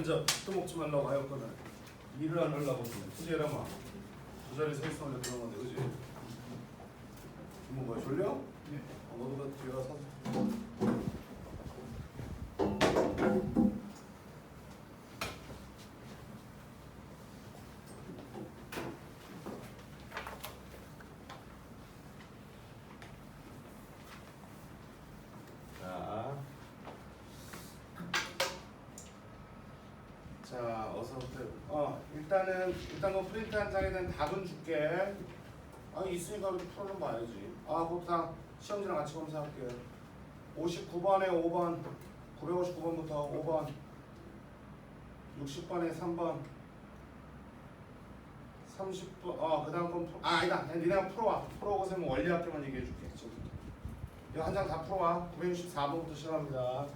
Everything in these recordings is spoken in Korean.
앉아. 또 먹지 말라고 하였거든. 일을 안 하려고 그지 얘라마. 두 자리 서 있으면 그런 건데 그지? 이모 뭐야 졸려? 네. 너도 뒤에 가서. 자, 어서부터. 일단 그 프린트 한 장에 대한 답은 줄게. 아니 있으니까 그렇게 풀어는 봐야지. 그것도 시험지랑 같이 검사할게. 59번에 5번, 959번부터 5번, 60번에 3번, 30번. 그 다음 건 아니다. 니네가 풀어와. 풀어오고 쌤은 원리학교만 얘기해줄게. 지금부터. 이거 한 장 다 풀어와. 964번부터 시작합니다.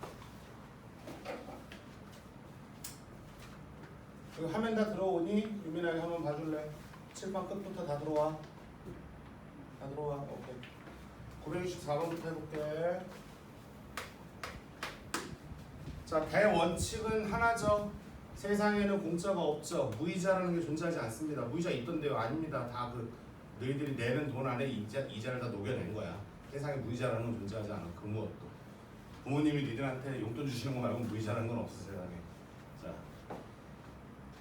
그 화면 다 들어오니? 유민하게 한번 봐줄래? 칠판 끝부터 다 들어와. 다 들어와. 오케이. 964번부터 해볼게. 자, 대원칙은 하나죠. 세상에는 공짜가 없죠. 무이자라는 게 존재하지 않습니다. 무이자 있던데요? 아닙니다. 다 너희들이 내는 돈 안에 이자를 다 녹여낸 거야. 세상에 무이자라는 건 존재하지 않아. 그 무엇도. 부모님이 니들한테 용돈 주시는 거 말고 무이자라는 건 없어 세상에.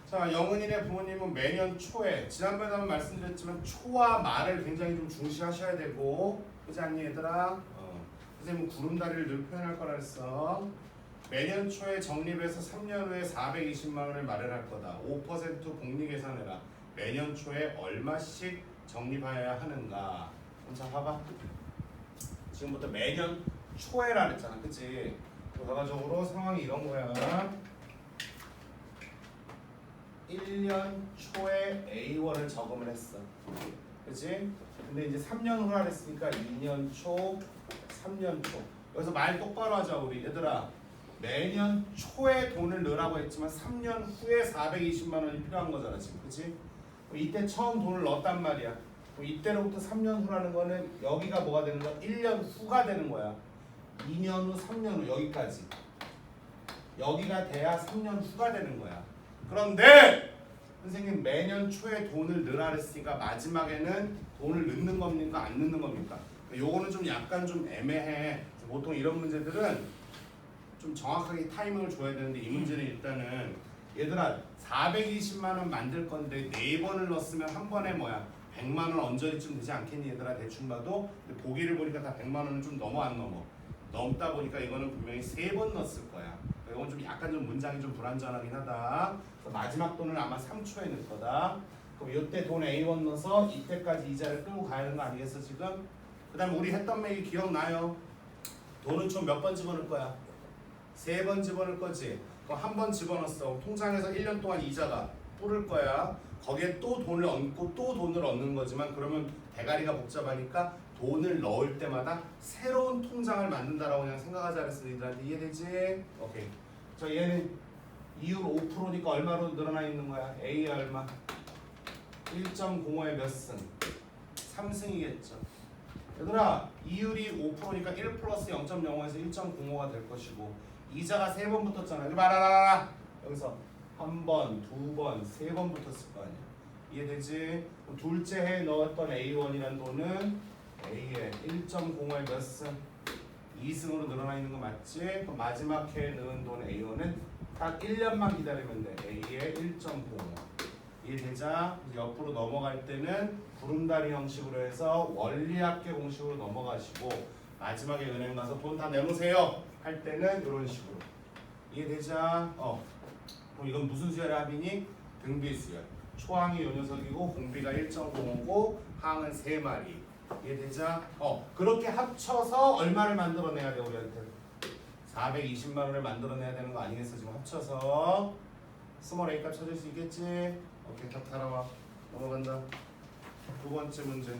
자, 영은이네 부모님은 매년 초에, 지난번에 한번 말씀드렸지만 초와 말을 굉장히 좀 중시하셔야 되고, 그렇지 않니 얘들아? 선생님은 구름다리를 늘 표현할 거라 했어. 매년 초에 적립해서 3년 후에 420만 원을 마련할 거다. 5% 복리 계산해라. 매년 초에 얼마씩 적립하여야 하는가? 자, 봐봐. 지금부터 매년 초에라 그랬잖아, 그치? 결과적으로 상황이 이런 거야. 1년 초에 A1을 적음을 했어. 그치? 근데 이제 3년 후라 했으니까 2년 초, 3년 초. 여기서 말 똑바로 하자, 우리. 얘들아. 매년 초에 돈을 넣으라고 했지만 3년 후에 420만 원이 필요한 거잖아, 지금. 그치? 이때 처음 돈을 넣었단 말이야. 이때로부터 3년 후라는 거는 여기가 뭐가 되는 거야? 1년 후가 되는 거야. 2년 후, 3년 후, 여기까지. 여기가 돼야 3년 후가 되는 거야. 그런데 선생님 매년 초에 돈을 넣으라 그랬으니까 마지막에는 돈을 넣는 겁니까? 안 넣는 겁니까? 요거는 좀 약간 좀 애매해. 보통 이런 문제들은 좀 정확하게 타이밍을 줘야 되는데 이 문제는 일단은 얘들아 420만 원 만들 건데 4번을 넣었으면 한 번에 100만 원 언저리쯤 되지 않겠니 얘들아 대충 봐도. 근데 보기를 보니까 다 100만 원은 좀 넘어 안 넘어. 넘다 보니까 이거는 분명히 3번 넣었을 거야. 이건 좀 약간 좀 문장이 좀 불안전하긴 하다. 그래서 마지막 돈을 아마 3초에 넣을 거다. 그럼 이때 돈 A1 넣어서 이때까지 이자를 끌고 가야 하는 거 아니겠어 지금? 그 다음에 우리 했던 매일 기억나요? 돈은 총 몇 번 집어넣을 거야? 3번 집어넣을 거지. 그럼 한 번 집어넣었어. 통장에서 1년 동안 이자가 뿌를 거야. 거기에 또 돈을 얹고 또 돈을 얻는 거지만 그러면 대가리가 복잡하니까 돈을 넣을 때마다 새로운 통장을 만든다라고 그냥 생각하자 그랬어. 너희들한테 이해되지? 오케이. 자, 얘는 이율 5%니까 얼마로 늘어나 있는 거야? A 얼마? 1.05에 몇 승? 3승이겠죠. 얘들아, 이율이 5%니까 1 플러스 0.05에서 1.05가 될 것이고 이자가 3번 붙었잖아. 이거 말아라. 여기서 한 번, 두 번, 3번 붙었을 거 아니야. 이해되지? 둘째 해 넣었던 A1이란 돈은 A에 1.05에 몇 승? 2승으로 늘어나 있는 거 맞지? 그럼 마지막 해에 넣은 돈 A1은 딱 1년만 기다리면 돼. A에 1.05. 이해되자? 옆으로 넘어갈 때는 구름다리 형식으로 해서 원리학계 공식으로 넘어가시고 마지막에 은행 가서 돈 다 내놓으세요 할 때는 이런 식으로. 이해되자? 그럼 이건 무슨 수열 합이니? 등비 수열. 초항이 요 녀석이고 공비가 1.05고 항은 3마리. 이해되자? 그렇게 합쳐서 얼마를 만들어내야 돼 우리한테? 420만 원을 만들어내야 되는 거 아니겠어 지금 합쳐서. 스몰 A 값 찾을 수 있겠지? 오케이, 답 따라와. 넘어간다. 두 번째 문제.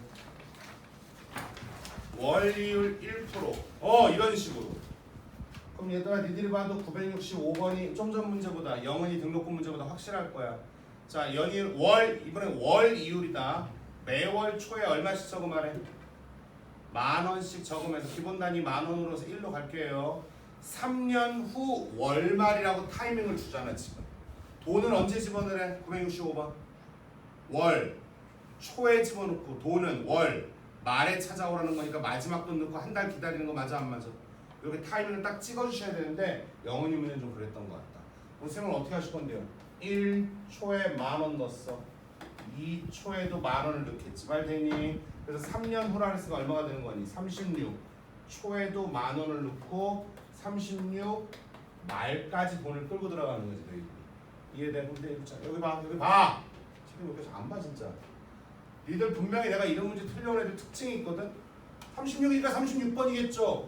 원리율 1%. 이런 식으로. 그럼 얘들아 니들이 봐도 965번이 좀 전 문제보다 영은이 등록금 문제보다 확실할 거야. 자, 연일 이번에 월 이율이다. 매월 초에 얼마씩 저금하래? 10,000원씩 저금해서 기본 단위 10,000원으로서 1로 갈게요. 3년 후 월말이라고 타이밍을 주잖아 지금. 돈은 언제 집어넣으래? 965번. 월 초에 집어넣고 돈은 월 말에 찾아오라는 거니까 마지막 돈 넣고 한 달 기다리는 거 맞아 안 맞아? 이렇게 타이밍을 딱 찍어주셔야 되는데 영어님은 좀 그랬던 것 같다. 선생님은 어떻게 하실 건데요? 1초에 10,000원 넣었어. 2초에도 10,000원을 넣겠지. 말 되니? 그래서 3년 후라 했으니까 얼마가 되는 거니? 36. 초에도 10,000원을 넣고 36 말까지 돈을 끌고 들어가는 거지. 너희들이. 이해돼? 근데 여기 봐. 여기 봐. 지금 여기서 안 봐 진짜. 니들 분명히 내가 이런 문제 틀려온 애들 특징이 있거든. 36이니까 36번이겠죠.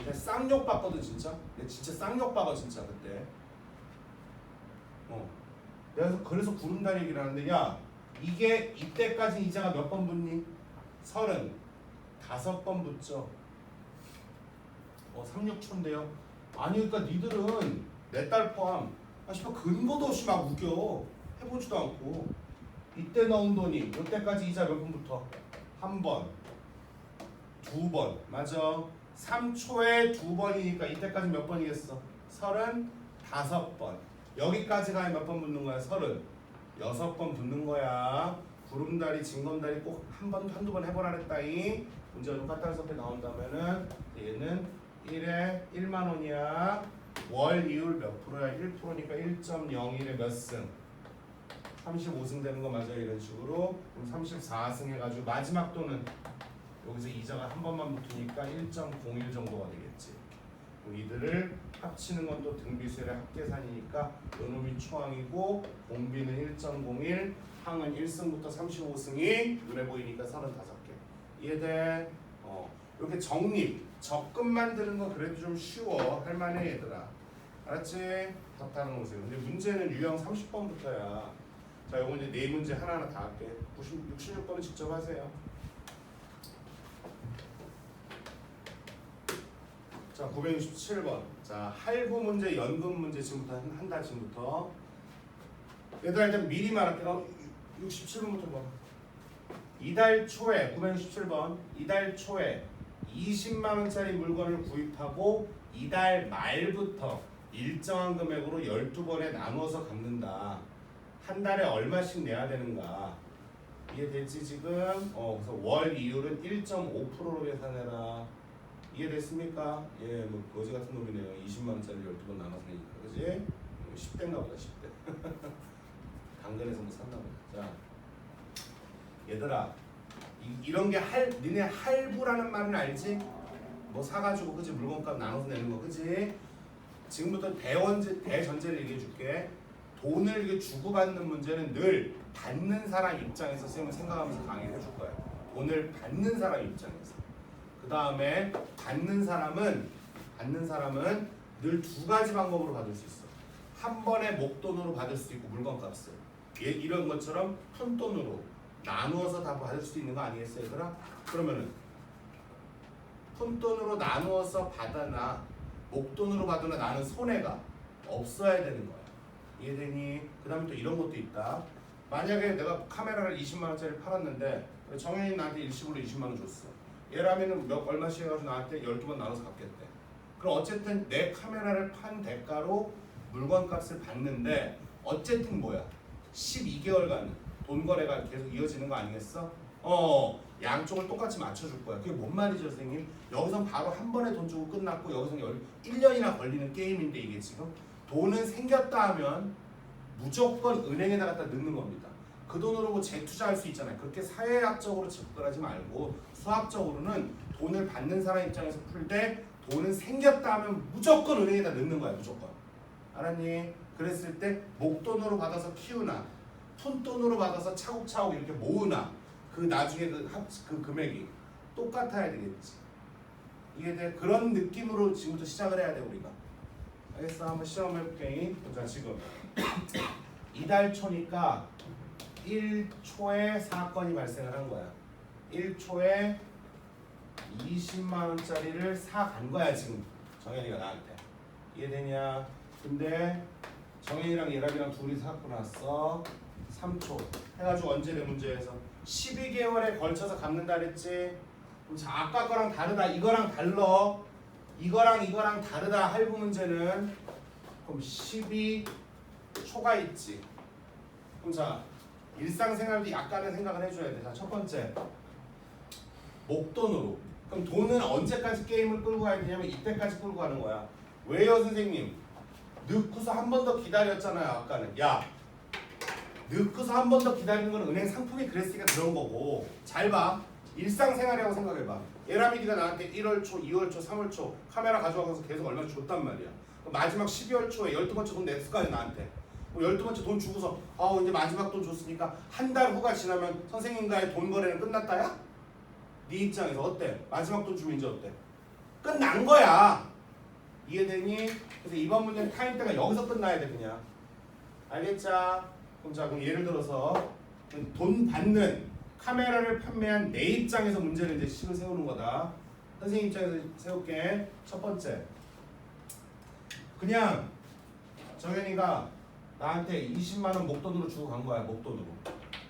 내가 쌍욕 봤거든 진짜. 내가 진짜 쌍욕 봐봐 진짜 그때. 내가 그래서 구름다리 얘기를 하는데 야 이게 이때까지 이자가 몇 번 붙니? 35번 붙죠. 36초인데요. 아니 그러니까 니들은 내 딸 포함 씨발 근거도 없이 막 우겨. 해보지도 않고 이때 넣은 돈이 이때까지 이자 몇 번부터? 1번 2번 맞아. 3초에 2번이니까 이때까지 몇 번이겠어? 35번. 여기까지가 몇 번 붙는 거야? 36번 붙는 거야. 구름다리 징검다리 꼭 한 번 한두 번 해보라 그랬다이. 문제가 좀 까딱서페 나온다면은 얘는 1에 1만 원이야. 월 이율 몇 프로야? 1%니까 1.01에 몇 승? 35승 되는 거 맞아요. 이런 식으로. 그럼 34승 해가지고 마지막 돈은 여기서 이자가 한 번만 붙으니까 1.01 정도가 되겠지. 이들을 합치는 건 또 등비수열의 합계산이니까 요놈이 초항이고 공비는 1.01, 항은 1승부터 35승이 눈에 보이니까 35개. 이해돼? 이렇게 정립, 적금만 드는 거 그래도 좀 쉬워. 할만해 얘들아. 알았지? 답하는 오세요. 근데 문제는 유형 30번부터야. 자, 요거 이제 네 문제 하나하나 다 할게. 66번은 직접 하세요. 자, 967번. 자, 할부 문제, 연금 문제 지금부터 한 달 지금부터. 얘들아 일단 미리 말할게. 67번부터 봐. 이달 초에 967번. 이달 초에 20만 원짜리 물건을 구입하고 이달 말부터 일정한 금액으로 12번에 나눠서 갚는다. 한 달에 얼마씩 내야 되는가? 이해됐지 지금? 그래서 월 이율은 1.5%로 계산해라. 이해됐습니까? 예, 뭐 거지 같은 놈이네요. 20만 원짜리 12번 나눠서 내니까, 그지? 10대인가 보다, 10대. 당근에서 뭐 샀나 보다. 자, 얘들아, 이런 게 니네 할부라는 말은 알지? 뭐 사가지고, 그지? 물건값 나눠서 내는 거, 그지? 지금부터 대전제를 얘기해 줄게. 돈을 이게 주고받는 문제는 늘 받는 사람 입장에서 쌤은 생각하면서 강의를 해줄 거야. 돈을 받는 사람 입장에서. 그 다음에 받는 사람은 늘 두 가지 방법으로 받을 수 있어. 한 번에 목돈으로 받을 수도 있고 물건값을. 이런 것처럼 푼돈으로 나누어서 다 받을 수도 있는 거 아니겠어요, 얘들아? 그러면은 푼돈으로 나누어서 받아나 목돈으로 받으나 나는 손해가 없어야 되는 거야. 이해되니? 그 다음에 또 이런 것도 있다. 만약에 내가 카메라를 20만 원짜리 팔았는데 정현이 나한테 일시불로 20만 원 줬어. 얘라면은 얼마씩 해가지고 나한테 12번 나눠서 갚겠대. 그럼 어쨌든 내 카메라를 판 대가로 물건값을 받는데 어쨌든 뭐야? 12개월간 돈 거래가 계속 이어지는 거 아니겠어? 양쪽을 똑같이 맞춰줄 거야. 그게 뭔 말이죠, 선생님? 여기선 바로 한 번에 돈 주고 끝났고 여기서는 1년이나 걸리는 게임인데 이게 지금 돈은 생겼다 하면 무조건 은행에다 갖다 넣는 겁니다. 그 돈으로 뭐 재투자할 수 있잖아요. 그렇게 사회학적으로 접근하지 말고 수학적으로는 돈을 받는 사람 입장에서 풀 때 돈은 생겼다 하면 무조건 은행에다 넣는 거야. 무조건. 알았니? 그랬을 때 목돈으로 받아서 키우나 푼돈으로 받아서 차곡차곡 이렇게 모으나 그 나중에 그 금액이 똑같아야 되겠지. 이게 그런 느낌으로 지금부터 시작을 해야 돼 우리가. 알겠어? 한번 시험해볼게. 자 지금 이달 초니까 1초에 사건이 발생을 한 거야. 1초에 20만 원짜리를 사간 거야 지금 정현이가 나한테. 이해되냐? 근데 정현이랑 예람이랑 둘이 사고 났어. 3초 해가지고 언제 내 문제에서 12개월에 걸쳐서 갚는다 그랬지. 그럼 자 아까 거랑 다르다. 이거랑 달라. 이거랑 다르다. 할부 문제는 그럼 12 초가 있지. 그럼 자 일상생활도 약간의 생각을 해줘야 돼. 자 첫 번째 목돈으로. 그럼 돈은 언제까지 게임을 끌고 가야 되냐면 이때까지 끌고 가는 거야. 왜요 선생님? 넣고서 한 번 더 기다렸잖아요 아까는. 야 넣고서 한 번 더 기다리는 건 은행 상품이 그랬으니까 그런 거고. 잘 봐. 일상생활이라고 생각해봐. 예람이 네가 나한테 1월 초, 2월 초, 3월 초 카메라 가져와서 계속 얼마 줬단 말이야. 마지막 12월 초에 12번째 돈 냈을 거 아니야 나한테. 12번째 돈 주고서 이제 마지막 돈 줬으니까 한 달 후가 지나면 선생님과의 돈 거래는 끝났다야? 네 입장에서 어때? 마지막 돈 주면 이제 어때? 끝난 거야. 이해되니? 그래서 이번 문제는 타임대가 여기서 끝나야 돼 그냥. 알겠죠? 그럼 예를 들어서 돈 받는 카메라를 판매한 내 입장에서 문제를 이제 식을 세우는 거다. 선생님 입장에서 세울게. 첫 번째, 그냥 정현이가 나한테 20만 원 목돈으로 주고 간 거야. 목돈으로.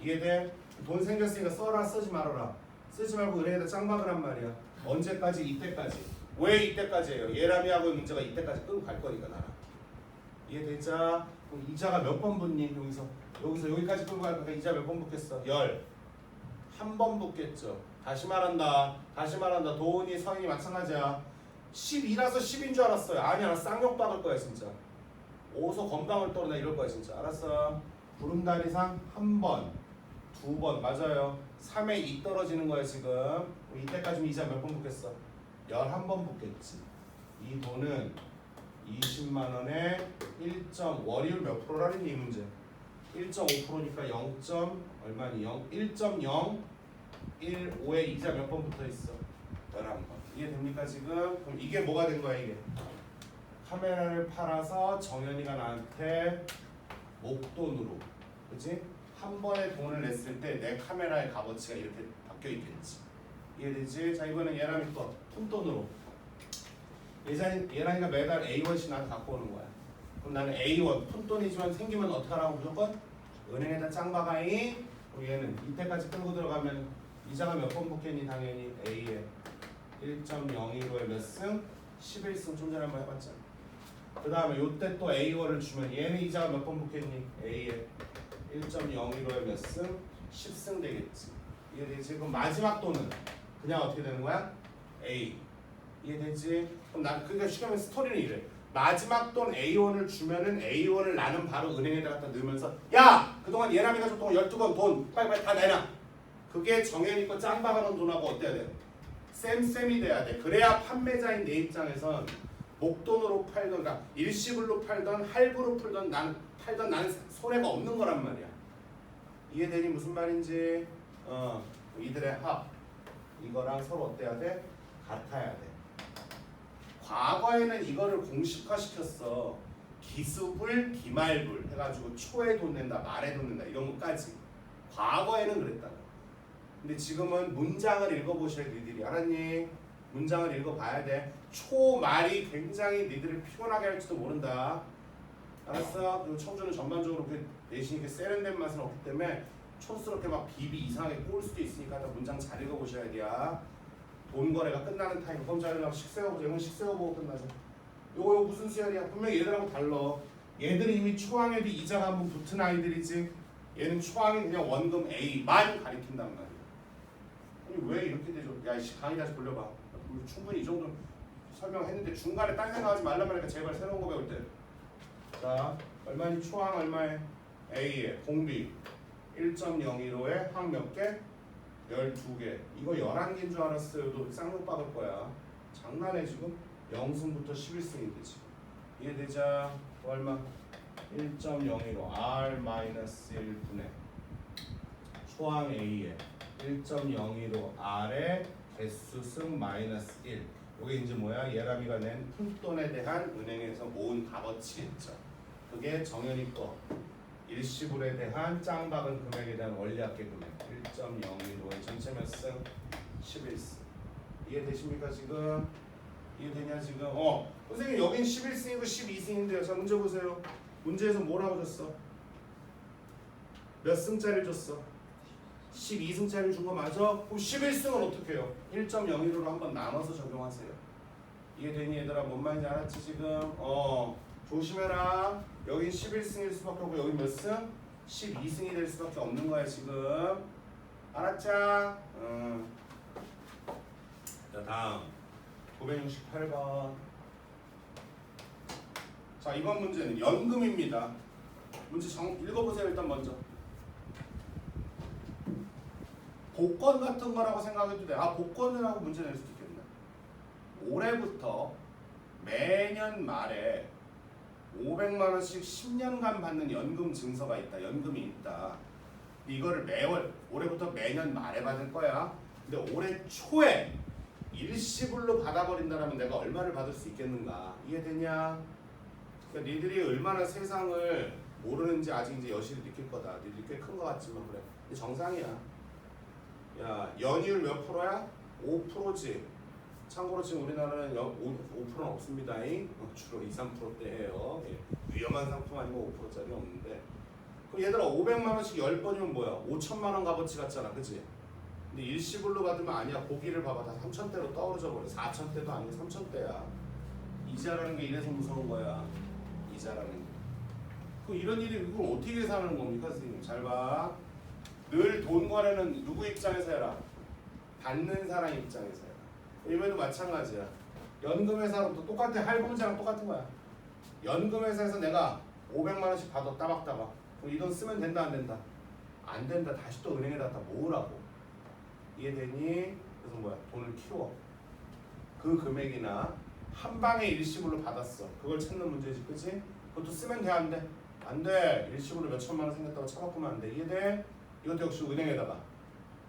이해돼? 돈 생겼으니까 써라 쓰지 말아라. 쓰지 말고 은행에다 짱 박으란 말이야. 언제까지? 이때까지. 왜 이때까지예요? 예람이하고의 문제가 이때까지 끌고 갈 거니까 나랑. 이해되자? 그럼 이자가 몇 번 붙니? 여기서 여기까지 끌고 갈 거니까 이자 몇 번 붙겠어? 1한 번 붙겠죠. 다시 말한다. 돈이 서인이 마찬가지야. 12라서 10인 줄 알았어요. 아니야, 나 쌍욕 박을 거야 진짜. 오서 건방을 떨어나 이럴 거야 진짜. 알았어. 구름다리상 한 번, 2번 맞아요. 3에 2 떨어지는 거야 지금. 이때까지는 이자 몇 번 붙겠어? 11번 붙겠지. 이 돈은 20만 원에 1. 월요일 몇 프로라는 이 문제. 1.5%니까 0. 얼마니? 1.015에 이자 몇 번 붙어 있어? 11번. 이해됩니까 지금? 그럼 이게 뭐가 된 거야 이게? 카메라를 팔아서 정현이가 나한테 목돈으로, 그치? 한 번에 돈을 냈을 때 내 카메라의 값어치가 이렇게 바뀌어 있겠지. 이해되지? 자 이번엔 예람이 거 푼돈으로. 예란이가 매달 A1씩 나한테 갖고 오는 거야. 그럼 나는 A1 푼돈이지만 생기면 어떻게 하라고 무조건? 은행에다 짱 박아이. 그럼 얘는 이때까지 끌고 들어가면 이자가 몇 번 붙겠니? 당연히 A에 1.015에 몇 승? 11승. 좀 전에 한번 해봤잖아. 그 다음에 요때 또 A1을 주면 얘는 이자가 몇 번 붙겠니? A에 1.015에 몇 승? 10승 되겠지. 이해되지? 그럼 마지막 돈은 그냥 어떻게 되는 거야? A. 이해되지? 그럼 그러니까 쉽게 말하면 스토리는 이래. 마지막 돈 A1을 주면은 A1을 나는 바로 은행에다 갖다 넣으면서 야! 그동안 예람이가 줬던 12번 돈 빨리빨리 다 내놔. 그게 정현이 거 짱 박아놓은 돈하고 어때야 돼? 쌤이 돼야 돼. 그래야 판매자인 내 입장에선 목돈으로 팔던, 그러니까 일시불로 팔던 할부로 팔던 나는 손해가 없는 거란 말이야. 이해되니 무슨 말인지? 이들의 합 이거랑 서로 어때야 돼? 같아야 돼. 과거에는 이거를 공식화 시켰어. 기수불, 기말불 해가지고 초에 돈 낸다, 말에 돈 낸다 이런 것까지. 과거에는 그랬다고. 근데 지금은 문장을 읽어보셔야 니들이. 알았니? 문장을 읽어봐야 돼. 초, 말이 굉장히 니들을 피곤하게 할지도 모른다. 알았어? 그리고 청주는 전반적으로 내신이 이렇게 세련된 맛은 없기 때문에 촌스럽게 막 비비 이상하게 꼬을 수도 있으니까 문장 잘 읽어보셔야 돼요. 돈 거래가 끝나는 타임. 그럼 잘 식세워보자. 이건 식세워보고 끝나자. 요거 무슨 수열이야? 분명히 얘들하고 달라. 얘들은 이미 초항에도 이자가 한번 붙은 아이들이지. 얘는 초항이 그냥 원금 A만 가리킨단 말이야. 아니 왜 이렇게 되죠? 야 이씨 강의 다시 돌려봐. 충분히 이 정도 설명했는데 중간에 딴 생각하지 말란 말이니까 제발 새로운 거 배울 때. 자 얼마니? 초항 얼마에? A에 공비 1.015에 항 몇 개? 12개. 이거 11개인 줄 알았어요. 너 쌍욕 박을 거야. 장난해 지금? 0승부터 11승인데 지금. 이해되자? 얼마? 1.015 R-1분의 초항 A에 1.015 R의 개수승 마이너스 1. 이게 이제 뭐야? 예람이가 낸 푼돈에 대한 은행에서 모은 값어치겠죠. 그게 정현이 거. 일시불에 대한 짱 박은 금액에 대한 원리합계 금액 1.015의 전체 몇 승? 11승. 이해되십니까 지금? 이해되냐 지금? 선생님 여긴 11승이고 12승인데요. 자 문제 보세요. 문제에서 뭐라고 줬어? 몇 승짜리 줬어? 12승짜리 준 거 맞아? 그럼 11승은 어떻게 해요? 1.01로 한번 나눠서 적용하세요. 이해되니 얘들아? 뭔 말인지 알았지 지금? 조심해라. 여긴 11승일 수밖에 없고 여긴 몇 승? 12승이 될 수밖에 없는 거야 지금. 알았자? 자 다음 968번. 자 이번 문제는 연금입니다. 문제 읽어보세요 일단 먼저. 복권 같은 거라고 생각해도 돼. 아 복권이라고 문제 낼 수도 있겠네. 올해부터 매년 말에 500만 원씩 10년간 받는 연금 증서가 있다. 연금이 있다. 이거를 매월 올해부터 매년 말에 받을 거야. 근데 올해 초에 일시불로 받아버린다면 내가 얼마를 받을 수 있겠는가? 이해되냐? 그러니까 니들이 얼마나 세상을 모르는지 아직 이제 여실히 느낄 거다. 니들이 꽤 큰 거 같지만 그래. 근데 정상이야. 야 연이율 몇 프로야? 5%지. 참고로 지금 우리나라는 5%는 없습니다. 주로 2, 3%대예요. 위험한 상품 아니면 5%짜리 없는데. 그럼 얘들아 500만 원씩 10번이면 뭐야? 5천만 원 값어치 같잖아. 그치? 근데 일시불로 받으면 아니야. 고기를 봐봐. 다 3천대로 떨어져 버려. 4천대도 아니고 3천대야. 이자라는 게 이래서 무서운 거야. 이자라는 게. 그 이런 일이 이걸 어떻게 계산하는 겁니까 선생님? 잘 봐. 늘 돈 거래는 누구 입장에서 해라? 받는 사람 입장에서 해라. 이번에도 마찬가지야. 연금회사로부터 똑같아. 할부문제랑 똑같은 거야. 연금회사에서 내가 500만 원씩 받아 따박따박. 그럼 이 돈 쓰면 된다 안 된다? 안 된다. 다시 또 은행에다 다 모으라고. 이해되니? 그래서 뭐야? 돈을 키워. 그 금액이나 한 방에 일시불로 받았어. 그걸 찾는 문제지, 그치? 그것도 쓰면 돼 안 돼? 안 돼. 일시불로 몇 천만 원 생겼다고 쳐바꾸면 안 돼. 이해돼? 이것도 역시 은행에다가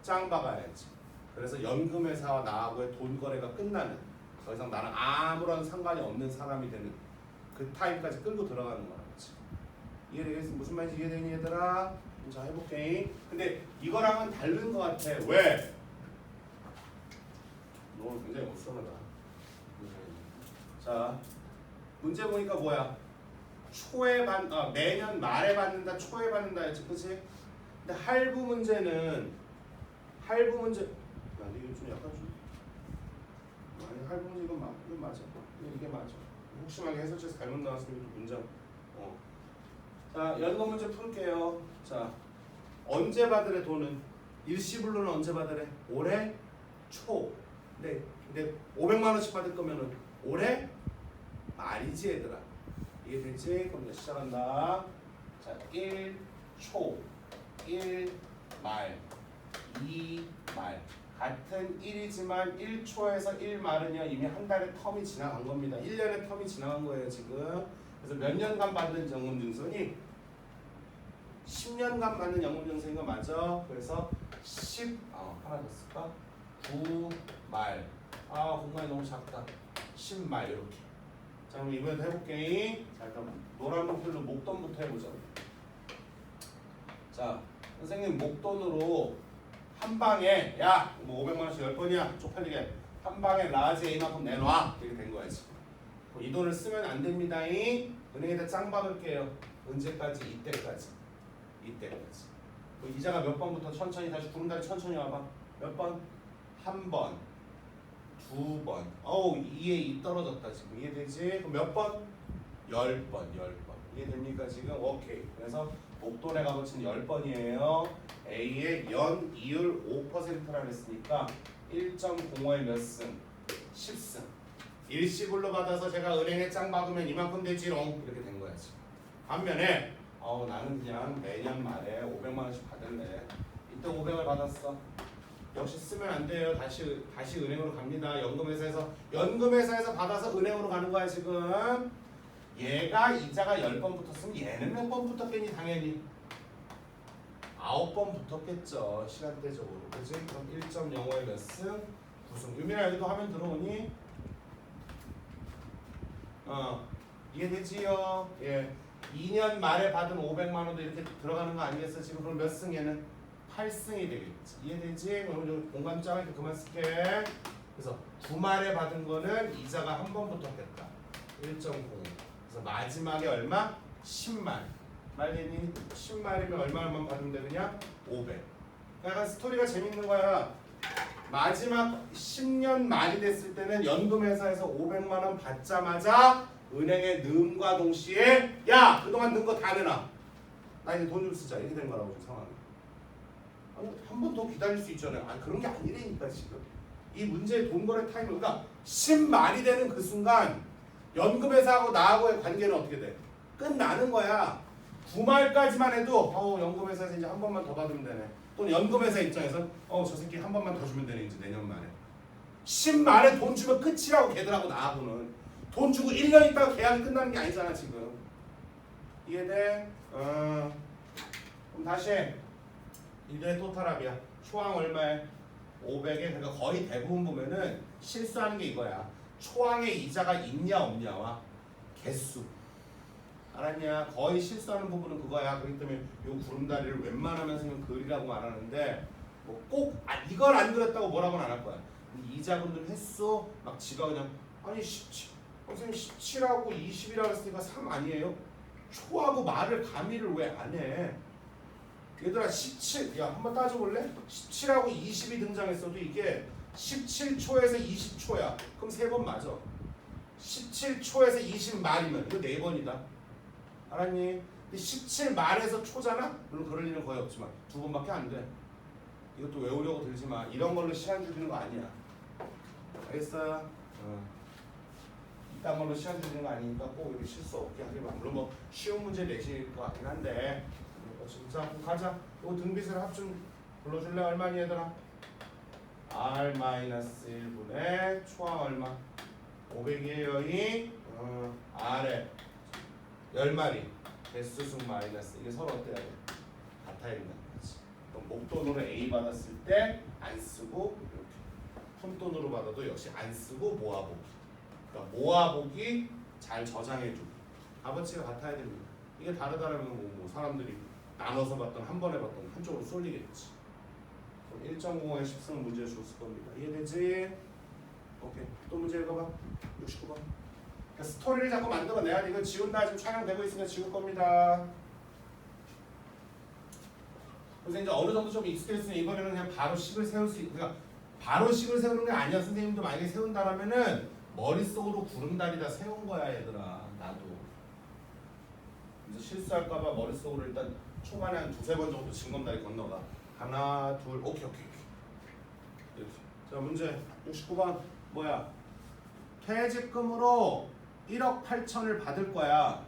짱 박아야지. 그래서 연금회사와 나하고의 돈 거래가 끝나는, 더 이상 나랑 아무런 상관이 없는 사람이 되는 그 타임까지 끌고 들어가는 거라 그렇지. 이해되겠어? 무슨 말인지 이해되니 얘들아? 자 해볼게. 근데 이거랑은 다른 거 같아. 왜? 너 굉장히 못쓰는다. 자 문제 보니까 뭐야? 초에 매년 말에 받는다, 초에 받는다 했지, 그치? 근데 할부 문제 이게 좀 약간 좀 아니 할부 문제 이건 맞아. 이게 맞아. 혹시 만약 해설지에서 잘못 나왔으면 또 문장. 자 연금 문제 풀게요. 자 언제 받으래 돈은? 일시불로는 언제 받으래? 올해 초. 근데 500만 원씩 받을 거면은 올해 말이지 얘들아. 이해되지? 그럼 이제 시작한다. 자 1초, 1말, 2말. 같은 1이지만 1초에서 1말은요 이미 한 달의 텀이 지나간 겁니다. 1년의 텀이 지나간 거예요 지금. 그래서 몇 년간 받는 연금증서니? 10년간 받는 연금증서인 거 맞아? 그래서 10 하나 더 쓸까? 9말. 공간이 너무 작다. 10말 이렇게. 자 그럼 이번에도 해볼게. 자 일단 노란 목표로 목돈부터 해보자. 자 선생님 목돈으로 한 방에 뭐 500만 원씩 10번이야 쪽팔리게 한 방에 라지 A만큼 내놔 이렇게 된 거야 지금. 이 돈을 쓰면 안 됩니다. 은행에다 짱 박을게요. 언제까지? 이때까지. 이자가 몇 번부터 천천히 다시 구름다리 천천히 와봐. 몇 번? 한 번, 두 번. 2에 2 떨어졌다 지금. 이해되지? 그럼 몇 번? 10번. 이해됩니까 지금? 오케이. 그래서 목돈의 값어치는 10번이에요. A의 연 이율 5%라 했으니까 1.05에 몇 승? 10승. 일시불로 받아서 제가 은행에 짱 박으면 이만큼 되지롱. 이렇게 된 거야 지금. 반면에 나는 그냥 매년 말에 500만 원씩 받을래. 이때 500을 받았어. 역시 쓰면 안 돼요. 다시 은행으로 갑니다. 연금회사에서 받아서 은행으로 가는 거야 지금. 얘가 이자가 10번 붙었으면 얘는 몇 번 붙었겠니? 당연히 9번 붙었겠죠. 시간대적으로. 그치? 그럼 1.05에 몇 승? 9승. 유민아 여기도 화면 들어오니? 이해되지요? 예. 2년 말에 받은 500만 원도 이렇게 들어가는 거 아니겠어? 지금 그럼 몇 승 얘는? 8승이 되겠지. 이해되지? 그럼 공간 짱을 그만 쓸게. 그래서 9말에 받은 거는 이자가 한 번 붙었겠다. 1.0. 그래서 마지막에 얼마? 10말. 말되니 10말이면 얼마만 받으면 되느냐? 500. 약간 스토리가 재밌는 거야. 마지막 10년 말이 됐을 때는 연금회사에서 500만 원 받자마자 은행에 넣음과 동시에 야 그동안 넣은 거 다 내놔. 나 이제 돈 좀 쓰자. 이렇게 된 거라고 지금 상황이. 아니 한 번 더 기다릴 수 있잖아요. 아니 그런 게 아니라니까 지금. 이 문제의 돈 거래 타임을 그러니까 10말이 되는 그 순간 연금회사하고 나하고의 관계는 어떻게 돼? 끝나는 거야. 9말까지만 해도 연금회사에서 이제 한 번만 더 받으면 되네. 또는 연금회사 입장에서 저 새끼 한 번만 더 주면 되네 이제 내년 말에. 10말에 돈 주면 끝이라고 걔들하고 나하고는. 돈 주고 1년 있다가 계약이 끝나는 게 아니잖아 지금. 이해돼? 그럼 다시 이게 토탈합이야. 초항 얼마에? 500에. 그러니까 거의 대부분 보면은 실수하는 게 이거야. 초항에 이자가 있냐 없냐와 개수. 알았냐? 거의 실수하는 부분은 그거야. 그렇기 때문에 요 구름다리를 웬만하면 선생님 그리라고 말하는데 뭐 꼭 이걸 안 그렸다고 뭐라고는 안 할 거야. 이자분들 횟수 막 지가 그냥 아니 17 선생님 17하고 20이라고 했으니까 3 아니에요? 초하고 말을 가미를 왜 안 해? 얘들아 17, 야 한번 따져볼래? 17하고 20이 등장했어도 이게 17초에서 20초야. 그럼 3번 맞아. 17초에서 20말이면 이거 4번이다. 알았니? 17말에서 초잖아? 물론 그럴 일은 거의 없지만 2번밖에 안 돼. 이것도 외우려고 들지 마. 이런 걸로 시간 줄이는 거 아니야. 알겠어? 이딴 걸로 시간 줄이는 거 아니니까 꼭 이렇게 실수 없게 하기만. 물론 뭐 쉬운 문제 내실 것 같긴 한데 진짜 가자. 요 등비술 합 좀 불러줄래? 얼마니 얘들아? R-1분의 초항 얼마? 500이에요. 이 R에 10마리 개수승 마이너스. 이게 서로 어때야 돼? 같아야 된다는 거지. 그럼 목돈으로 A 받았을 때 안 쓰고 이렇게 푼돈으로 받아도 역시 안 쓰고 모아보기. 그러니까 모아보기 잘 저장해주기. 값어치가 같아야 됩니다. 이게 다르다라면 뭐 사람들이 나눠서 봤던 한 번에 봤던 한쪽으로 쏠리겠지. 1.05에 10승 문제 줬을 겁니다. 이해되지? 오케이. 또 문제 읽어봐. 69번. 그러니까 스토리를 자꾸 만들어내야 돼. 이거 지운다. 지금 촬영되고 있으니까 지울 겁니다. 그래서 이제 어느 정도 좀 익숙해졌으면 이번에는 그냥 바로 식을 세울 수 그러니까 바로 식을 세우는 게 아니야. 선생님도 만약에 세운다라면은 머릿속으로 구름다리다 세운 거야 얘들아. 나도. 그래서 실수할까봐 머릿속으로 일단 초반에 한 2-3번 정도 징검다리 건너가. 하나, 둘, 오케이. 이렇게. 자 문제 69번 뭐야? 퇴직금으로 1억 8천을 받을 거야.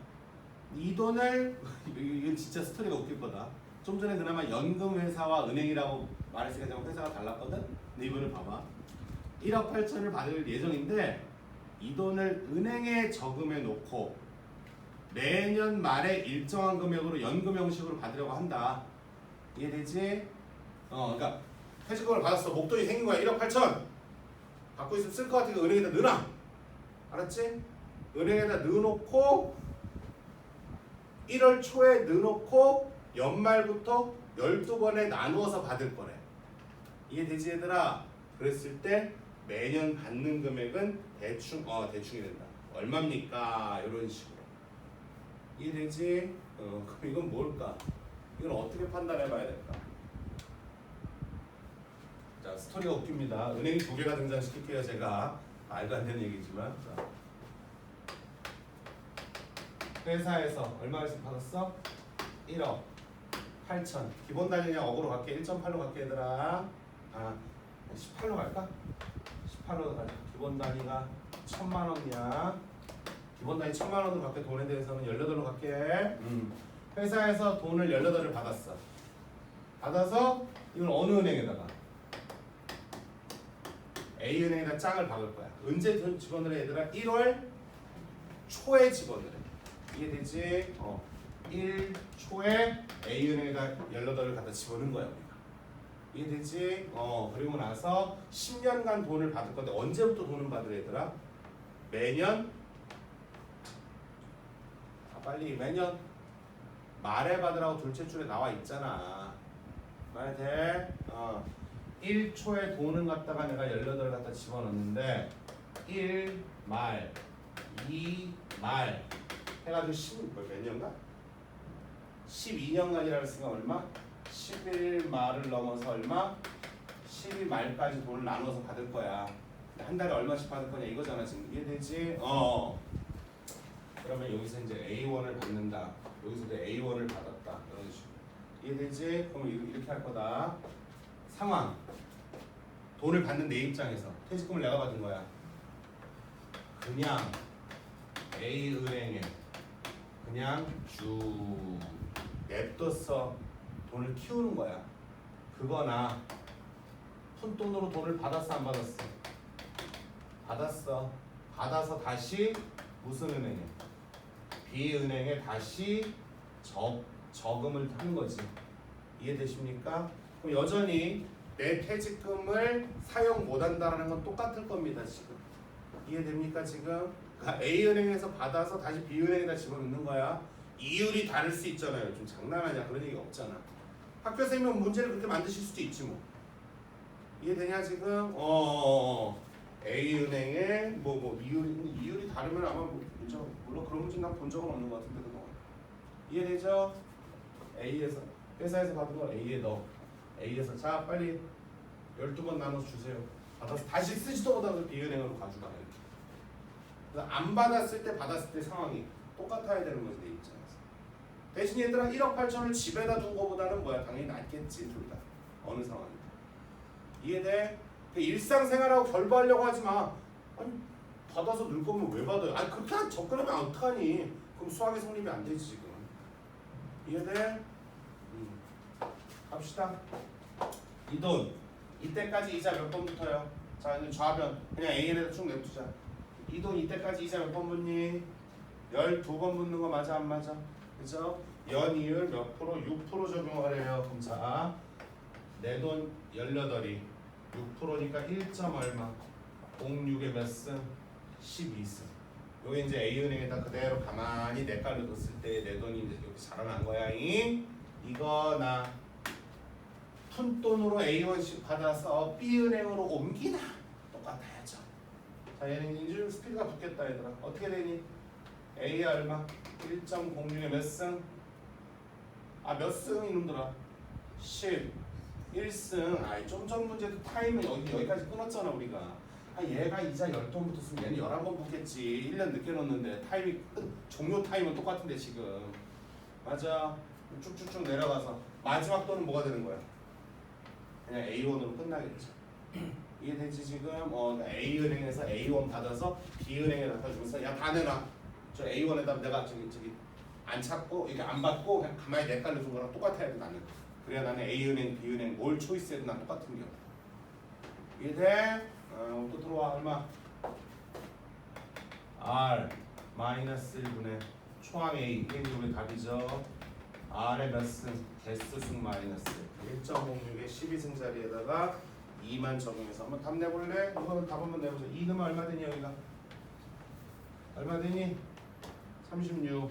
이 돈을 이건 진짜 스토리가 웃길 거다. 좀 전에 그나마 연금회사와 은행이라고 말했으니까 좀 회사가 달랐거든? 근데 이번에 봐봐. 1억 8천을 받을 예정인데 이 돈을 은행에 저금해 놓고 매년 말에 일정한 금액으로 연금 형식으로 받으려고 한다. 이해되지? 그러니까 퇴직금을 받았어. 목돈이 생긴 거야. 1억 8천. 갖고 있으면 쓸 것 같으니까 은행에다 넣어놔. 알았지? 은행에다 넣어놓고 1월 초에 넣어놓고 연말부터 12번에 나누어서 받을 거래. 이해되지 얘들아? 그랬을 때 매년 받는 금액은 대충이 된다. 얼마입니까? 이런 식으로. 이해되지? 그럼 이건 뭘까? 이건 어떻게 판단해 봐야 될까? 자, 스토리가 웃깁니다. 은행이 2개가 등장시킬게요. 제가 말도 안 되는 얘기지만. 자. 회사에서 얼마씩 받았어? 1억 8천. 기본 단위냐 억으로 갈게. 1.8로 갈게 얘들아. 18로 갈까? 18로 가자. 기본 단위가 1000만 원이야. 기본 단위 1000만 원으로 갈게. 돈에 대해서는 18로 갈게. 회사에서 돈을 18을 받았어. 받아서 이건 어느 은행에다가? A은행에다 짝을 박을 거야. 언제 집어넣으래 얘들아? 1월 초에 집어넣으래. 이해되지? 1초에 A은행에다 18을 갖다 집어넣은 거야 우리가. 이해되지? 그리고 나서 10년간 돈을 받을 건데 언제부터 돈을 받으래 얘들아? 매년 빨리 매년 말에 받으라고 둘째 줄에 나와 있잖아. 말해 돼? 1초에 돈을 갖다가 내가 18을 갖다 집어넣는데 1말 2말 해가지고 몇 년간? 12년간이라고 했으니까 얼마? 11말을 넘어서 얼마? 12말까지 돈을 나눠서 받을 거야. 한 달에 얼마씩 받을 거냐 이거잖아 지금. 이해되지? 그러면 여기서 이제 A1을 받는다. 여기서도 A1을 받았다. 이런 식으로. 이해되지? 그럼 이렇게 할 거다. 상황. 돈을 받는 내 입장에서 퇴직금을 내가 받은 거야. 그냥 A은행에 그냥 쭉 냅뒀어. 돈을 키우는 거야. 그거나 푼돈으로 돈을 받았어 안 받았어? 받았어. 받아서 다시 무슨 은행에? B은행에 다시 저금을 하는 거지. 이해되십니까? 그럼 여전히 내 퇴직금을 사용 못한다는 건 똑같을 겁니다. 지금 이해됩니까? 지금 그러니까 A은행에서 받아서 다시 B은행에다 집어넣는 거야. 이율이 다를 수 있잖아요. 좀 장난하냐 그런 얘기 없잖아. 학교 선생님은 문제를 그렇게 만드실 수도 있지 뭐. 이해되냐 지금? A은행에 뭐 이율이 다르면 아마 문제 물론 그런 문제 난 본 적은 없는 것 같은데 그동안. 이해되죠? A에서 회사에서 받은 걸 A에 넣어. A에서 자 빨리 12번 나눠서 주세요. 받아서 다시 쓰지도 못하고 B은행으로 가져가. 그래서 안 받았을 때 받았을 때 상황이 똑같아야 되는 거지 내 입장에서. 대신 얘들아 1억 8천을 집에다 둔 거보다는 뭐야 당연히 낫겠지 둘 다. 어느 상황이든. 이해돼? 일상생활하고 결부하려고 하지 마. 아니 받아서 넣을 거면 왜 받아요? 아니 그렇게 접근하면 어떡하니? 그럼 수학의 성립이 안 되지 지금. 이해돼? 갑시다. 이 돈 이때까지 이자 몇 번 붙어요? 자 이제 좌변 그냥 A에다 쭉 내두자. 이 돈 이때까지 이자 몇 번 붙니? 12번 붙는 거 맞아 안 맞아? 그죠? 연이율 몇 프로? 6% 적용하래요. 그럼 자 내 돈 18이 6%니까 1. 얼마? 06에 몇 승? 12승. 요게 이제 A은행에다 그대로 가만히 내 깔로 뒀을 때 내 돈이 이제 여기 자라난 거야. 이거나 푼돈으로 A1씩 받아서 B은행으로 옮기나 똑같아야죠. 자 얘는 이제 스피드가 붙겠다 얘들아. 어떻게 되니? A 얼마? 1.06에 몇 승? 몇 승 이놈들아? 11승. 아이 좀 전 문제도 타임은 여기까지 끊었잖아 우리가. 얘가 이자 10번 붙었으면 얘는 11번 붙겠지. 1년 늦게 넣었는데 타임이 종료 타임은 똑같은데 지금. 맞아. 쭉쭉쭉 내려가서 마지막 돈은 뭐가 되는 거야? 그냥 A1으로 끝나겠죠. 이해되지 지금? A은행에서 A1 받아서 B은행에 갖다 주면서 야 다 내놔. 저 A1에다 내가 저기 안 찾고 이게 안 받고 그냥 가만히 내 깔려 준 거랑 똑같아야 돼 나는. 그래야 나는 A은행, B은행 뭘 초이스해도 난 똑같은 겨. 이해돼? 또 들어와 얼마? R 마이너스 1분의 초항 A 이게 우리 답이죠. R의 몇 승? 개수승 마이너스 1.06의 12승 자리에다가 2만 적용해서 한번 답 내볼래? 이거는 답 한번 내보자. 2 넣으면 얼마 되니 여기가? 얼마 되니? 36.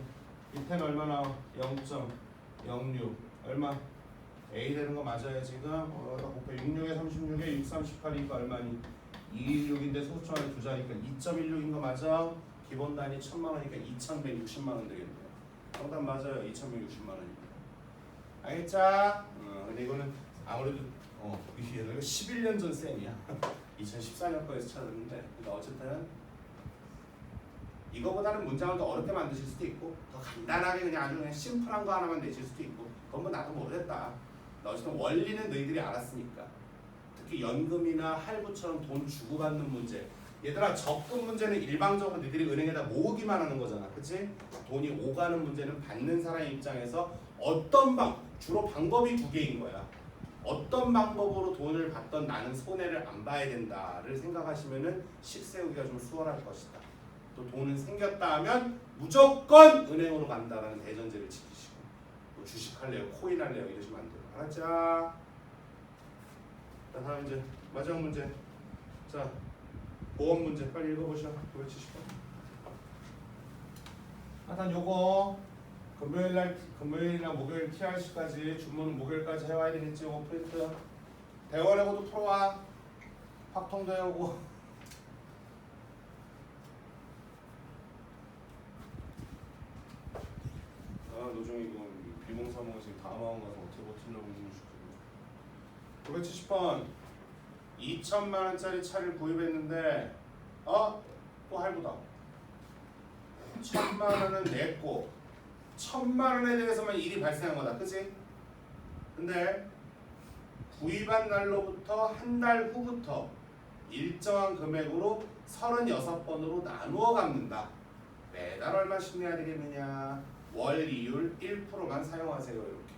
밑에는 얼마 나와? 0.06 얼마? A 되는 거 맞아요 지금? 곱해 66에 36에 6, 38이니까 얼마니? 216인데 소수 안에 두 자니까 2.16인 거 맞아? 기본 단위 1000만 원이니까 2160만 원 되겠네요. 정답 맞아요. 2160만 원입니다. 알겠죠? 근데 이거는 아무래도 이거 11년 전 쌤이야. 2014년 거에서 찾았는데 그러니까 어쨌든 이거보다는 문장을 더 어렵게 만드실 수도 있고 더 간단하게 그냥 아주 그냥 심플한 거 하나만 내실 수도 있고 그건 뭐 나도 모르겠다. 어쨌든 원리는 너희들이 알았으니까. 특히 연금이나 할부처럼 돈 주고받는 문제. 얘들아 적금 문제는 일방적으로 너희들이 은행에다 모으기만 하는 거잖아. 그치? 돈이 오가는 문제는 받는 사람 입장에서 주로 방법이 두 개인 거야. 어떤 방법으로 돈을 받던 나는 손해를 안 봐야 된다를 생각하시면은 실세우기가 좀 수월할 것이다. 또 돈은 생겼다 하면 무조건 은행으로 간다라는 대전제를 지키시고 뭐 주식 할래요, 코인 할래요 이러시면 안 돼요. 알았죠? 자, 다음 이제 마지막 문제. 자, 보험 문제 빨리 읽어보셔. 970번. 일단 요거 금요일이나 목요일 TRC까지 주문은 목요일까지 해와야 되겠지. 요거 프린트 대원하고도 풀어와. 확통도 해오고. 노종이 이거 비몽사몽 지금 다 망한 거서 어떻게 버티려고 있는 시키고. 970번 2천만 원짜리 차를 구입했는데 또 할부다. 천만 원은 냈고 천만 원에 대해서만 일이 발생한 거다. 그치? 근데 구입한 날로부터 한 달 후부터 일정한 금액으로 36번으로 나누어 갚는다. 매달 얼마씩 내야 되겠느냐? 월이율 1%만 사용하세요. 이렇게.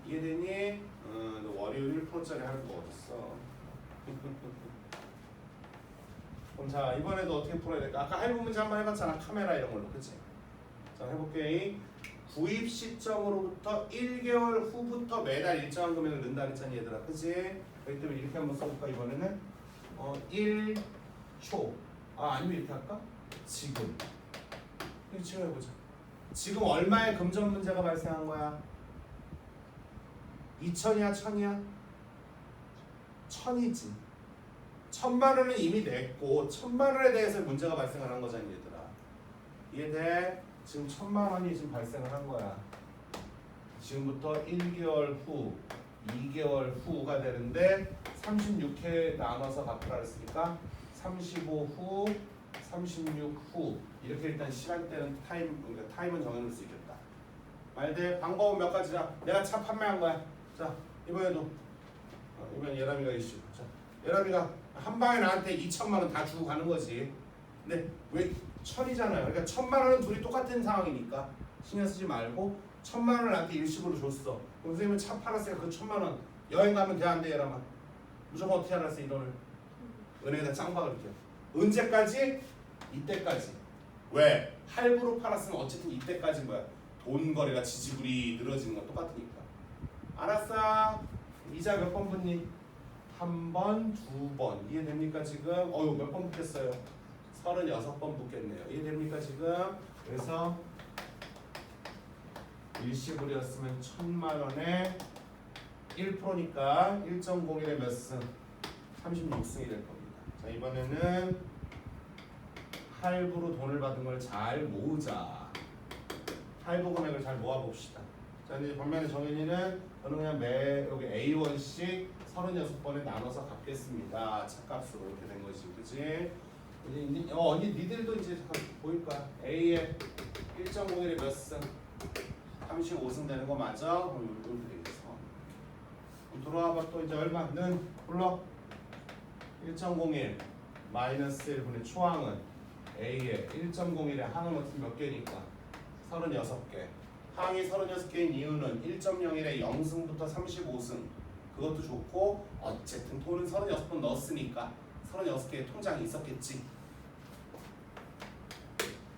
이해되니? 너 월이율 1%짜리 할 거 어딨어? 그럼 자 이번에도 어떻게 풀어야 될까? 아까 할부 문제 한번 해봤잖아. 카메라 이런 걸로. 그치? 자 해볼게. 구입 시점으로부터 1개월 후부터 매달 일정한 금액을 넣는다 그랬잖아 얘들아. 그치? 그렇기 때문에 이렇게 한번 써볼까 이번에는? 1초 아니면 이렇게 할까? 지금 이렇게 치워보자. 지금 얼마의 금전 문제가 발생한 거야? 2천이야 1000이야? 1000이지. 1000만 원은 이미 냈고 1000만 원에 대해서 문제가 발생을 한 거잖아 얘들아. 이해돼? 지금 1000만 원이 지금 발생을 한 거야. 지금부터 1개월 후 2개월 후가 되는데 36회 나눠서 갚으라 했으니까 35 후, 36 후 이렇게 일단 시간대는 그러니까 타임은 정해놓을 수 있겠다. 말돼. 방법은 몇 가지야. 내가 차 판매한 거야. 자 이번에도 이번 예람이가 이슈. 자 예람이가 한 방에 나한테 2천만 원 다 주고 가는 거지. 근데 왜 1000이잖아요. 그러니까 1000만 원은 둘이 똑같은 상황이니까 신경 쓰지 말고 1000만 원을 나한테 일시불로 줬어. 그럼 선생님은 차 팔았으니까 그 1000만 원 여행 가면 돼 안 돼 예람아? 무조건 어떻게 알았어 이 돈을? 은행에다 짱박을 이렇게. 언제까지? 이때까지. 왜? 할부로 팔았으면 어쨌든 이때까지인 거야. 돈 거래가 지지불이 늘어지는 건 똑같으니까. 알았어. 이자 몇 번 붙니? 한 번, 두 번. 이해됩니까 지금? 몇 번 붙겠어요? 36번 붙겠네요. 이해됩니까 지금? 그래서 일시불이었으면 1000만 원에 1%니까 1.01에 몇 승? 36승이 될 겁니다. 자 이번에는 할부로 돈을 받은 걸 잘 모으자. 할부 금액을 잘 모아봅시다. 자 이제 반면에 정현이는 저는 그냥 여기 A1씩 36번에 나눠서 갚겠습니다. 차값으로 이렇게 된 거지, 그렇지? 이제 언니 니들도 이제 잠깐 보일 거야. A에 1.01에 몇 승? 35승 되는 거 맞아? 이렇게 되겠어. 들어와봐 또 이제 얼마는 불러? 1.01 마이너스 1분의 초항은 A에 1.01의 항은 어떻게 몇 개니까? 36개. 항이 36개인 이유는 1.01에 0승부터 35승 그것도 좋고 어쨌든 돈은 36번 넣었으니까 36개의 통장이 있었겠지.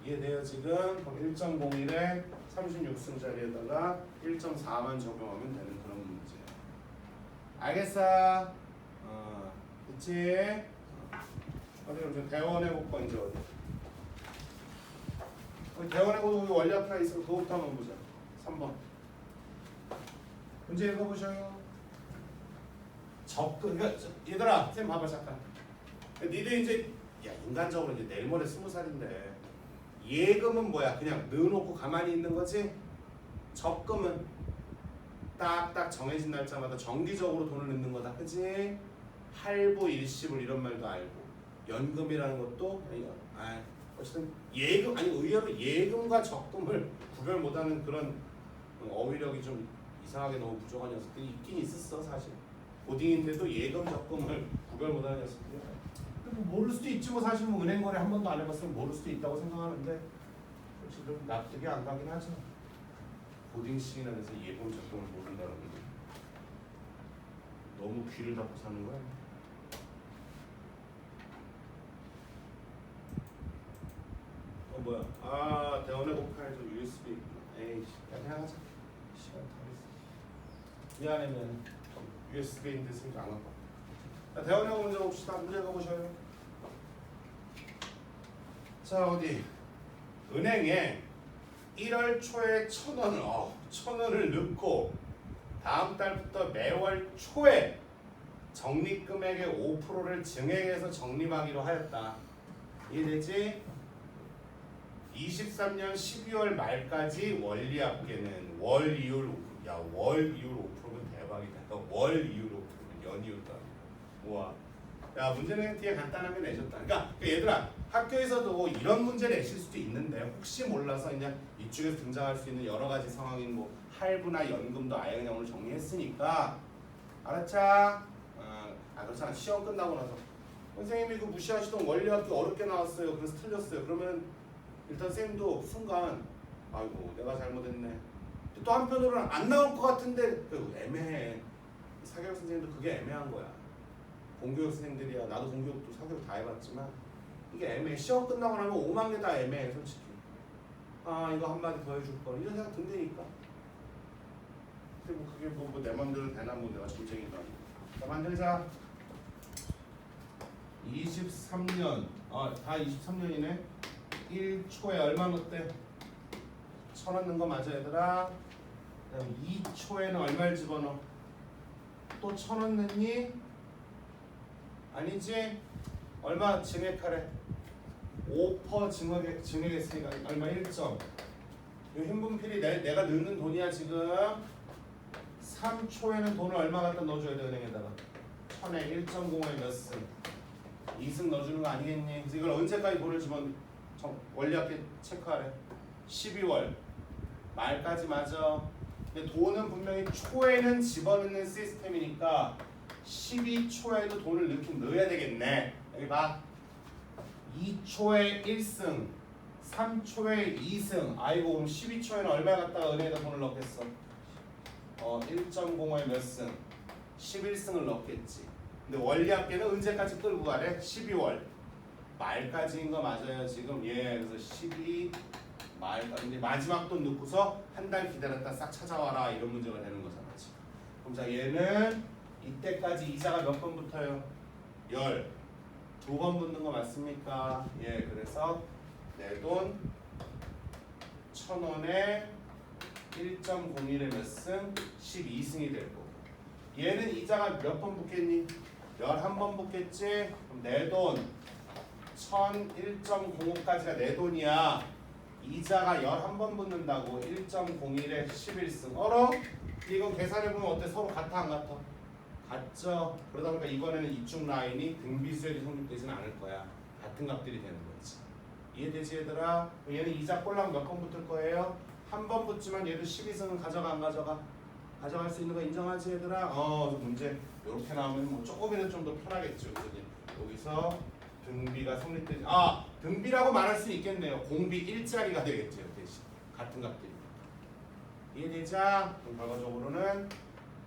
이해돼요 지금? 그럼 1.01에 36승짜리에다가 1.4만 적용하면 되는 그런 문제야. 알겠어? 그치? 어디 그럼 대원해볼까 이제 어디? 대원해보고 원리 앞에 있으면 그거부터 한번 보자. 3번 문제 읽어보셔요. 그러니까 얘들아 선생님 봐봐 잠깐. 니들 이제 인간적으로 이제 내일 모레 20살인데 예금은 뭐야? 그냥 넣어놓고 가만히 있는 거지? 적금은 딱딱 정해진 날짜마다 정기적으로 돈을 넣는 거다. 그치? 할부, 일시불 이런 말도 알고 연금이라는 것도 어쨌든 예금 의외로 예금과 적금을 구별 못하는 그런 어휘력이 좀 이상하게 너무 부족한 녀석들이 있긴 있었어 사실. 고딩인데도 예금 적금을 구별 못하는 녀석들이 모를 수도 있지 뭐 사실 뭐 은행 거래 한 번도 안 해봤으면 모를 수도 있다고 생각하는데 지금 납득이 안 가긴 하죠. 고딩 시기나면서 예금 적금을 모른다는 게 너무 귀를 닫고 사는 거야. 뭐야? 대원의 고파에서 USB 있구나. 에이씨, 그냥 하자. 시간 다 됐어. 미안해. USB인데 쓰지 않았다. 자, 대원의 문제 봅시다. 문제 가보셔요. 자, 어디? 은행에 1월 초에 1,000원을 1,000원을 넣고 다음 달부터 매월 초에 적립금액의 5%를 증액해서 적립하기로 하였다. 이해되지? 23년 12월 말까지 원리합계는 월 이율 5%면 대박이다. 월 이율 5%면 연이율도 아니고. 우와. 야 문제는 뒤에 간단하게 내줬다. 그러니까 얘들아 학교에서도 이런 문제 내실 수도 있는데 혹시 몰라서 그냥 이쪽에서 등장할 수 있는 여러 가지 상황인 뭐 할부나 연금도 아예 그냥 오늘 정리했으니까 알았자? 그렇잖아. 시험 끝나고 나서 선생님이 그 무시하시던 원리학교 어렵게 나왔어요. 그래서 틀렸어요. 그러면 일단 쌤도 순간 아이고 내가 잘못했네. 또 한편으로는 안 나올 것 같은데 애매해. 사교육 선생님도 그게 애매한 거야. 공교육 선생들이야. 나도 공교육도 사교육 다 해봤지만 이게 애매해. 시험 끝나고 나면 5만 개 다 애매해 솔직히. 아 이거 한마디 더 해줄 거 이런 생각 든다니까. 근데 뭐 그게 뭐 내 맘대로 되나 뭐 내가 점쟁이다. 자 만들자. 23년 다 23년이네. 1초에 얼마 넣었대? 1,000원 넣은 거 맞아 얘들아? 그다음 2초에는 얼마를 집어넣어? 또 1,000원 넣니? 아니지? 얼마 증액하래? 5% 증액했으니까 얼마 1점. 이 흰분필이 내가 넣는 돈이야 지금. 3초에는 돈을 얼마 갖다 넣어줘야 돼 은행에다가? 1,000에 1.05에 몇 승? 2승 넣어주는 거 아니겠니? 그래서 이걸 언제까지 돈을 원리학계 체크하래? 12월 말까지 맞아. 근데 돈은 분명히 초에는 집어넣는 시스템이니까 12초에도 돈을 넣어야 되겠네. 여기 봐. 2초에 1승, 3초에 2승. 아이고 그럼 12초에는 얼마 갖다가 은행에다 돈을 넣겠어? 1.05에 몇 승? 11승을 넣겠지. 근데 원리학계는 언제까지 끌고 가래? 12월 말까지인 거 맞아요 지금. 그래서 12 말까지. 이제 마지막 돈 넣고서 한 달 기다렸다 싹 찾아와라 이런 문제가 되는 거잖아 지금. 그럼 자 얘는 이때까지 이자가 몇 번 붙어요? 12번 붙는 거 맞습니까? 그래서 내 돈 1,000원에 1.01에 몇 승? 12승이 될 거고. 얘는 이자가 몇 번 붙겠니? 11번 붙겠지? 그럼 내 돈 1,001.05까지가 내 돈이야. 이자가 11번 붙는다고. 1.01에 11승. 얼어? 이거 계산해보면 어때? 서로 같아 안 같아? 같죠? 그러다 보니까 이번에는 이쪽 라인이 등비수열이 성립되지는 않을 거야. 같은 값들이 되는 거지. 이해되지 얘들아? 얘는 이자 꼴랑 몇 번 붙을 거예요? 한 번 붙지만 얘도 12승은 가져가 안 가져가? 가져갈 수 있는 거 인정하지 얘들아? 문제 이렇게 나오면 뭐 조금이라도 좀 더 편하겠죠. 그지? 여기서 등비가 성립되지. 등비라고 말할 수 있겠네요. 공비 일자리가 되겠죠. 대신 같은 값들이. 이해되자? 그럼 결과적으로는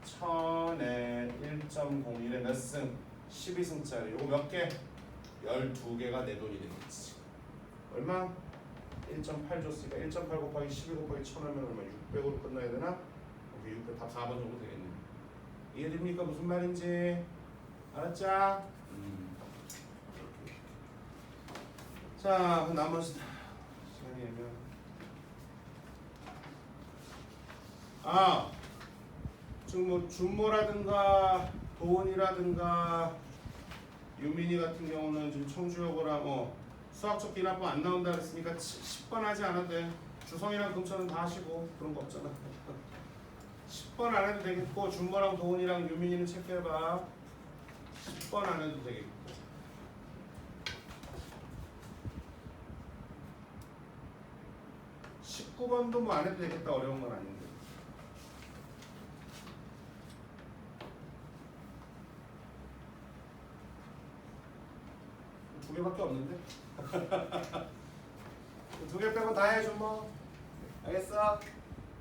1,000에 1.01에 몇 승? 12승짜리. 요거 몇 개? 12개가 내 돈이 되겠지. 얼마? 1.8 줬으니까 1.8 곱하기 12 곱하기 1,000 하면 얼마? 600으로 끝나야 되나? 600 답 4번 정도 되겠네. 이해됩니까? 무슨 말인지? 알았자? 자, 나머지 시간이 애매하네. 지금 뭐 준모라든가 도원이라든가 유민이 같은 경우는 지금 청주여고랑 수학적 기납법 안 나온다 그랬으니까 10번 하지 않아도 돼. 주성이랑 금천은 다 하시고 그런 거 없잖아. 10번 안 해도 되겠고 준모랑 도훈이랑 유민이는 체크해봐. 10번 안 해도 되겠고 19번도 뭐 안 해도 되겠다. 어려운 건 아닌데. 두 개밖에 없는데? 두 개 빼고 다 해 준모. 알겠어?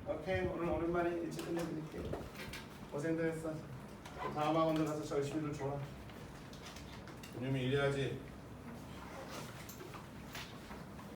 오케이. 오늘 오랜만에 일찍 끝내드릴게요. 고생들 했어. 다음 학원들 가서 열심히들 줘라. 왜냐면 이래야지